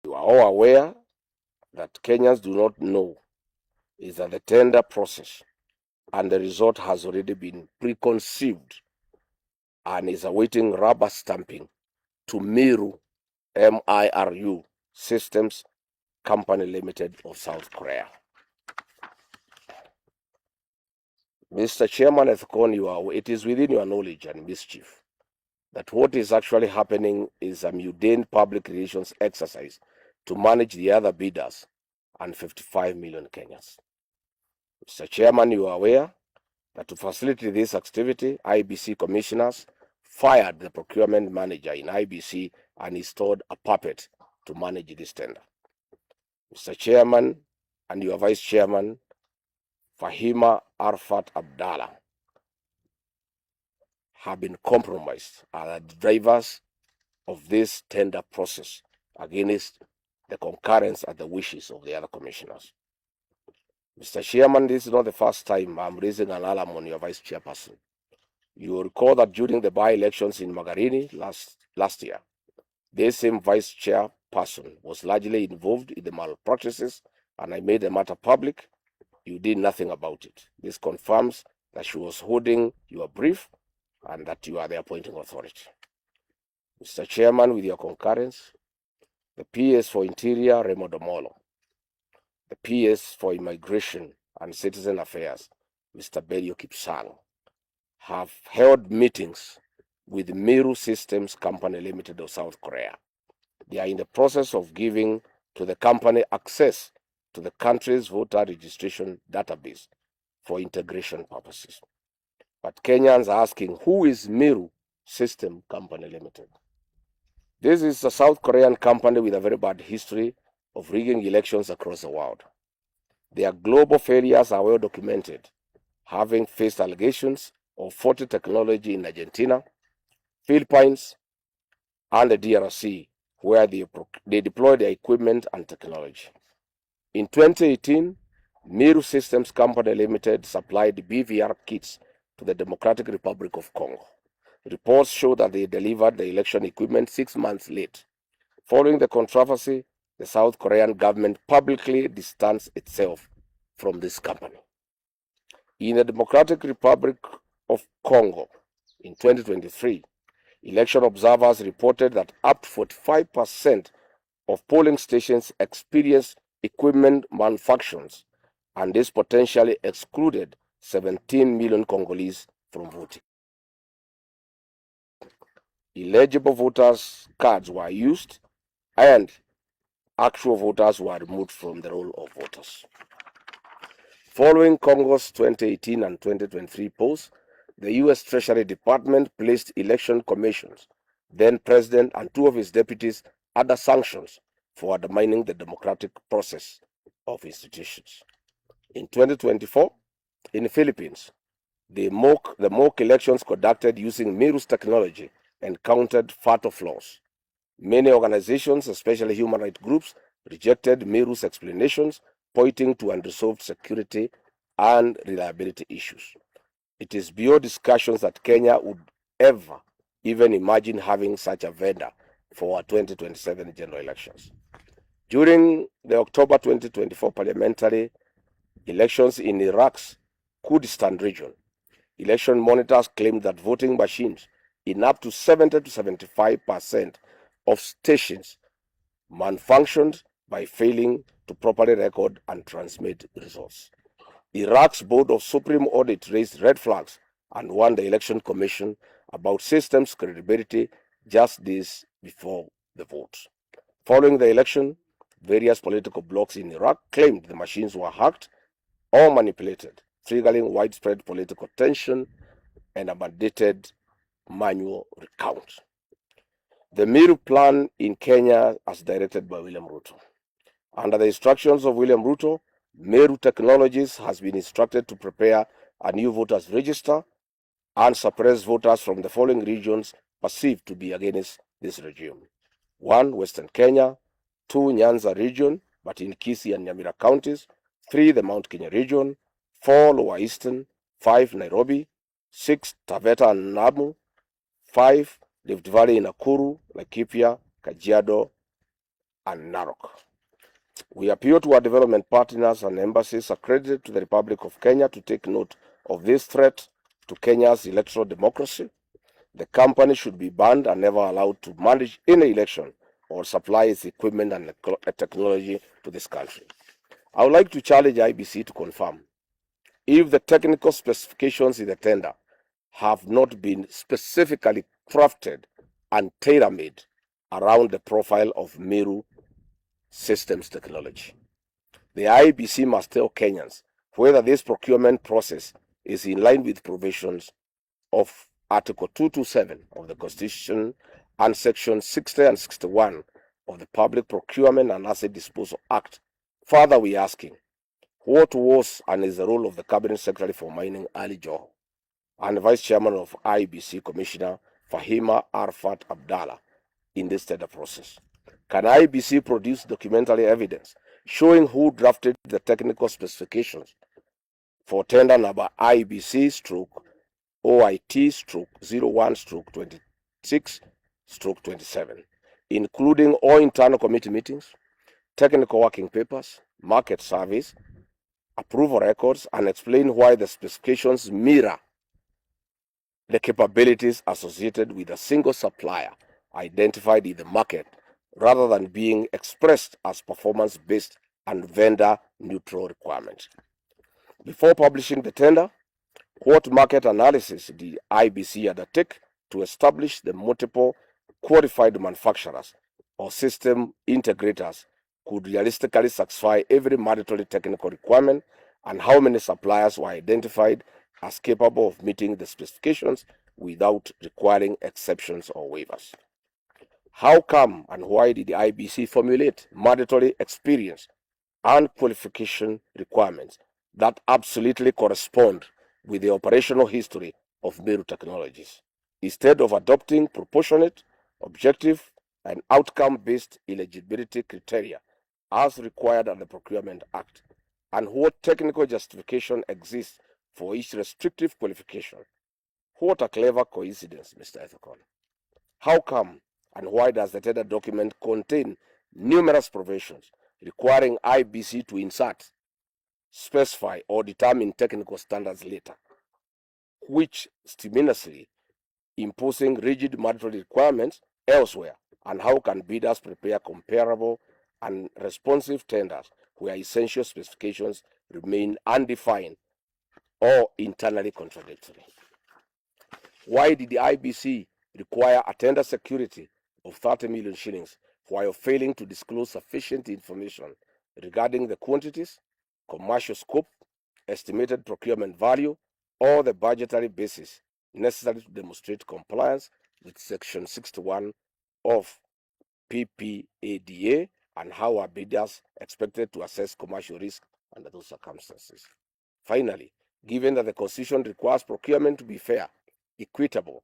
You are all aware that Kenyans do not know is that the tender process and the result has already been preconceived and is awaiting rubber stamping to MIRU, MIRU Systems Company Limited of South Korea. Mr. Chairman, it is within your knowledge and mischief that what is actually happening is a mundane public relations exercise to manage the other bidders and 55 million Kenyans. Mr. Chairman, you are aware that to facilitate this activity, IEBC commissioners fired the procurement manager in IEBC and installed a puppet to manage this tender. Mr. Chairman and your Vice Chairman, Fahima Arfat Abdallah, have been compromised as the drivers of this tender process against the concurrence and the wishes of the other commissioners. Mr. Chairman, this is not the first time I'm raising an alarm on your Vice Chairperson. You will recall that during the by-elections in Magarini last year, this same Vice Chairperson was largely involved in the malpractices, and I made the matter public. You did nothing about it. This confirms that she was holding your brief and that you are the appointing authority. Mr. Chairman, with your concurrence, the PS for Interior, Remo Domolo, the PS for Immigration and Citizen Affairs, Mr. Belio Kipsang, have held meetings with MIRU Systems Company Limited of South Korea. They are in the process of giving to the company access to the country's voter registration database for integration purposes. But Kenyans are asking, who is MIRU System Company Limited? This is a South Korean company with a very bad history of rigging elections across the world. Their global failures are well documented, having faced allegations of faulty technology in Argentina, Philippines, and the DRC, where they deployed their equipment and technology. In 2018, MIRU Systems Company Limited supplied BVR kits to the Democratic Republic of Congo. Reports show that they delivered the election equipment 6 months late. Following the controversy, the South Korean government publicly distanced itself from this company. In the Democratic Republic of Congo in 2023, election observers reported that up to 45% of polling stations experienced equipment malfunctions, and this potentially excluded 17 million Congolese from voting. Illegible voters' cards were used, and actual voters were removed from the roll of voters. Following Congo's 2018 and 2023 polls, the U.S. Treasury Department placed election commissions, then President and 2 of his deputies under sanctions for undermining the democratic process of institutions. In 2024, in the Philippines, the mock elections conducted using MIRU's technology encountered fatal flaws. Many organizations, especially human rights groups, rejected MIRU's explanations, pointing to unresolved security and reliability issues. It is beyond discussions that Kenya would ever even imagine having such a vendor for our 2027 general elections. During the October 2024 parliamentary elections in Iraq's Kurdistan region, election monitors claimed that voting machines in up to 70 to 75% of stations malfunctioned by failing to properly record and transmit results. Iraq's Board of Supreme Audit raised red flags and warned the Election Commission about systems' credibility just days before the vote. Following the election, various political blocs in Iraq claimed the machines were hacked or manipulated, triggering widespread political tension and a mandated manual recount. The MIRU plan in Kenya, as directed by William Ruto. Under the instructions of William Ruto, MIRU Technologies has been instructed to prepare a new voters register and suppress voters from the following regions perceived to be against this regime. 1. Western Kenya. 2. Nyanza region, but in Kisii and Nyamira counties. 3. The Mount Kenya region. 4. Lower Eastern. 5. Nairobi. 6. Taveta and Namu. 5. Rift Valley in Nakuru, Laikipia, Kajiado, and Narok. We appeal to our development partners and embassies accredited to the Republic of Kenya to take note of this threat to Kenya's electoral democracy. The company should be banned and never allowed to manage any election or supply its equipment and technology to this country. I would like to challenge IEBC to confirm if the technical specifications in the tender have not been specifically crafted and tailor-made around the profile of MIRU systems technology. The IEBC must tell Kenyans whether this procurement process is in line with provisions of Article 227 of the Constitution and Section 60 and 61 of the Public Procurement and Asset Disposal Act. Further, we are asking, what was and is the role of the Cabinet Secretary for Mining, Ali Joho, and the Vice Chairman of IEBC Commissioner Fahima Arfat Abdallah in this tender process? Can IEBC produce documentary evidence showing who drafted the technical specifications for tender number IBC/OIT/01/26/27, including all internal committee meetings, technical working papers, market surveys, approval records, and explain why the specifications mirror the capabilities associated with a single supplier identified in the market rather than being expressed as performance-based and vendor-neutral requirements. Before publishing the tender, what market analysis did IEBC undertake to establish the multiple qualified manufacturers or system integrators could realistically satisfy every mandatory technical requirement, and how many suppliers were identified as capable of meeting the specifications without requiring exceptions or waivers? How come and why did the IEBC formulate mandatory experience and qualification requirements that absolutely correspond with the operational history of MIRU technologies, instead of adopting proportionate, objective, and outcome-based eligibility criteria as required under the Procurement Act? And what technical justification exists for each restrictive qualification? What a clever coincidence, Mr. Ethekon. How come and why does the tender document contain numerous provisions requiring IEBC to insert, specify, or determine technical standards later, which stimulously imposing rigid mandatory requirements elsewhere? And how can bidders prepare comparable and responsive tenders where essential specifications remain undefined or internally contradictory? Why did the IEBC require a tender security of 30 million shillings while failing to disclose sufficient information regarding the quantities, commercial scope, estimated procurement value, or the budgetary basis necessary to demonstrate compliance with Section 61 of PPADA, and how are bidders expected to assess commercial risk under those circumstances? Finally, given that the Constitution requires procurement to be fair, equitable,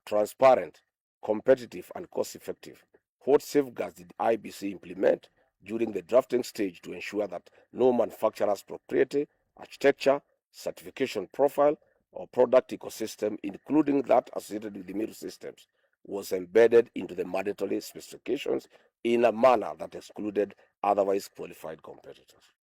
transparent, competitive, and cost-effective, what safeguards did IEBC implement during the drafting stage to ensure that no manufacturer's proprietary, architecture, certification profile, or product ecosystem, including that associated with the MIRU systems, was embedded into the mandatory specifications in a manner that excluded otherwise qualified competitors?